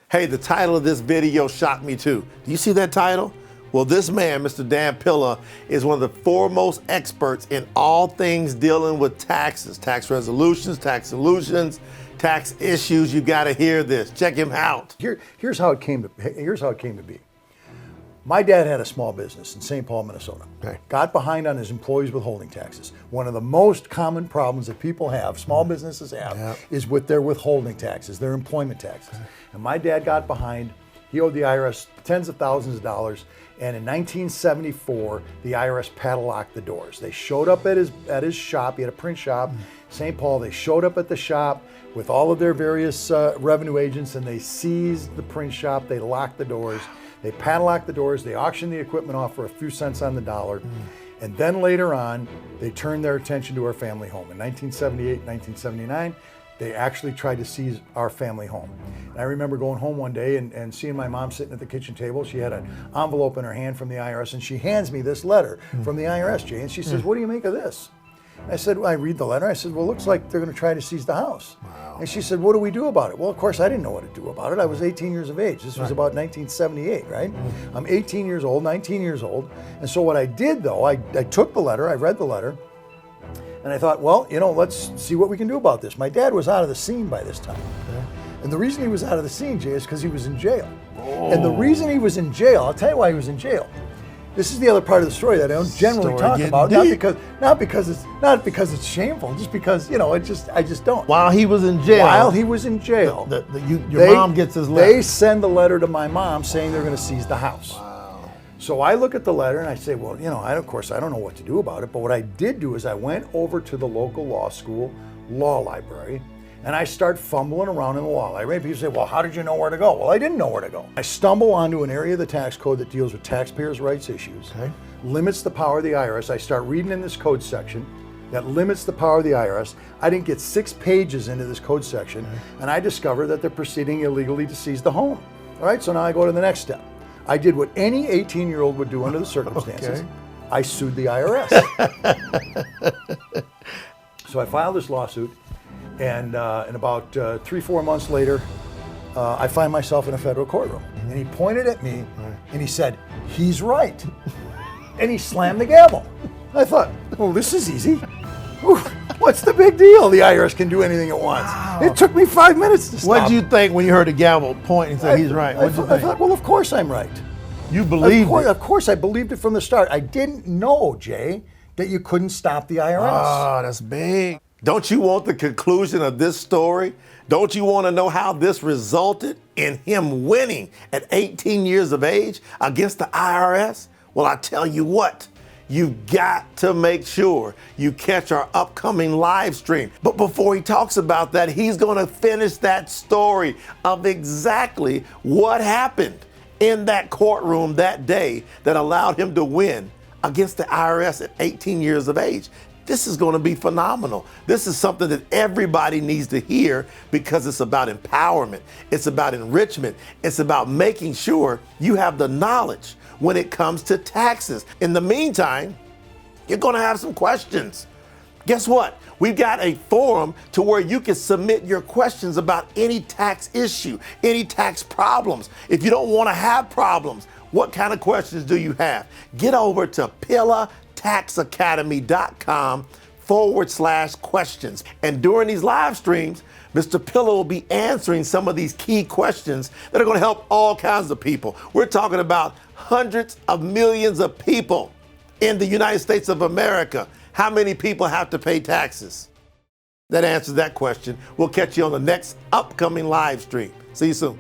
Hey, the title of this video shocked me too. Do you see that title? Well, this man, Mr. Dan Pilla, is one of the foremost experts in all things dealing with taxes, tax resolutions, tax solutions, tax issues. You got to hear this. Check him out. Here's how it came to be. My dad had a small business in St. Paul, Minnesota. Okay. Got behind on his employees withholding taxes. One of the most common problems that people have, small businesses have, is with their withholding taxes, their employment taxes. Okay. And my dad got behind. He owed the IRS tens of thousands of dollars. And in 1974, the IRS padlocked the doors. They showed up at his shop. He had a print shop, St. Paul. They showed up at the shop with all of their various revenue agents, and they seized the print shop. They locked the doors. They padlocked the doors. They auctioned the equipment off for a few cents on the dollar. And then later on, they turned their attention to our family home. In 1978, 1979, they actually tried to seize our family home. And I remember going home one day and seeing my mom sitting at the kitchen table. She had an envelope in her hand from the IRS, and she hands me this letter from the IRS, Jay. And she says, "What do you make of this?" I said, well, I read the letter. I said, well, it looks like they're going to try to seize the house. Wow. And she said, what do we do about it? Well, of course, I didn't know what to do about it. I was 18 years of age. This was about 1978, right? I'm 18 years old, 19 years old. And so what I did, though, I took the letter, I read the letter, and I thought, well, let's see what we can do about this. My dad was out of the scene by this time. Okay. And the reason he was out of the scene, Jay, is because he was in jail. Oh. And the reason he was in jail, I'll tell you why he was in jail. This is the other part of the story that I don't generally talk about, not because it's shameful, just because I just don't. While he was in jail. While he was in jail, your mom gets his letter. They send a letter to my mom saying they're going to seize the house. Wow. So I look at the letter and I say, well, of course I don't know what to do about it. But what I did do is I went over to the local law school law library. And I start fumbling around in the law library. People say, well, how did you know where to go? Well, I didn't know where to go. I stumble onto an area of the tax code that deals with taxpayers' rights issues, limits the power of the IRS. I start reading in this code section that limits the power of the IRS. I didn't get 6 pages into this code section, and I discover that they're proceeding illegally to seize the home. All right, so now I go to the next step. I did what any 18-year-old would do under the circumstances. I sued the IRS. So I filed this lawsuit. And about 3-4 months later, I find myself in a federal courtroom. And he pointed at me and he said, he's right. And he slammed the gavel. I thought, well, this is easy. What's the big deal? The IRS can do anything it wants. Wow. It took me 5 minutes to stop. What did you think when you heard the gavel point and said he's right? What did you think? I thought, well, of course I'm right. You believed it? Of course I believed it from the start. I didn't know, Jay, that you couldn't stop the IRS. Oh, that's big. Don't you want the conclusion of this story? Don't you want to know how this resulted in him winning at 18 years of age against the IRS? Well, I tell you what, you've got to make sure you catch our upcoming live stream. But before he talks about that, he's going to finish that story of exactly what happened in that courtroom that day that allowed him to win against the IRS at 18 years of age. This is going to be phenomenal. This is something that everybody needs to hear because it's about empowerment. It's about enrichment. It's about making sure you have the knowledge when it comes to taxes. In the meantime, you're going to have some questions. Guess what? We've got a forum to where you can submit your questions about any tax issue, any tax problems. If you don't want to have problems, what kind of questions do you have? Get over to PillaTaxAcademy.com/questions. And during these live streams, Mr. Pilla will be answering some of these key questions that are going to help all kinds of people. We're talking about hundreds of millions of people in the United States of America. How many people have to pay taxes? That answers that question. We'll catch you on the next upcoming live stream. See you soon.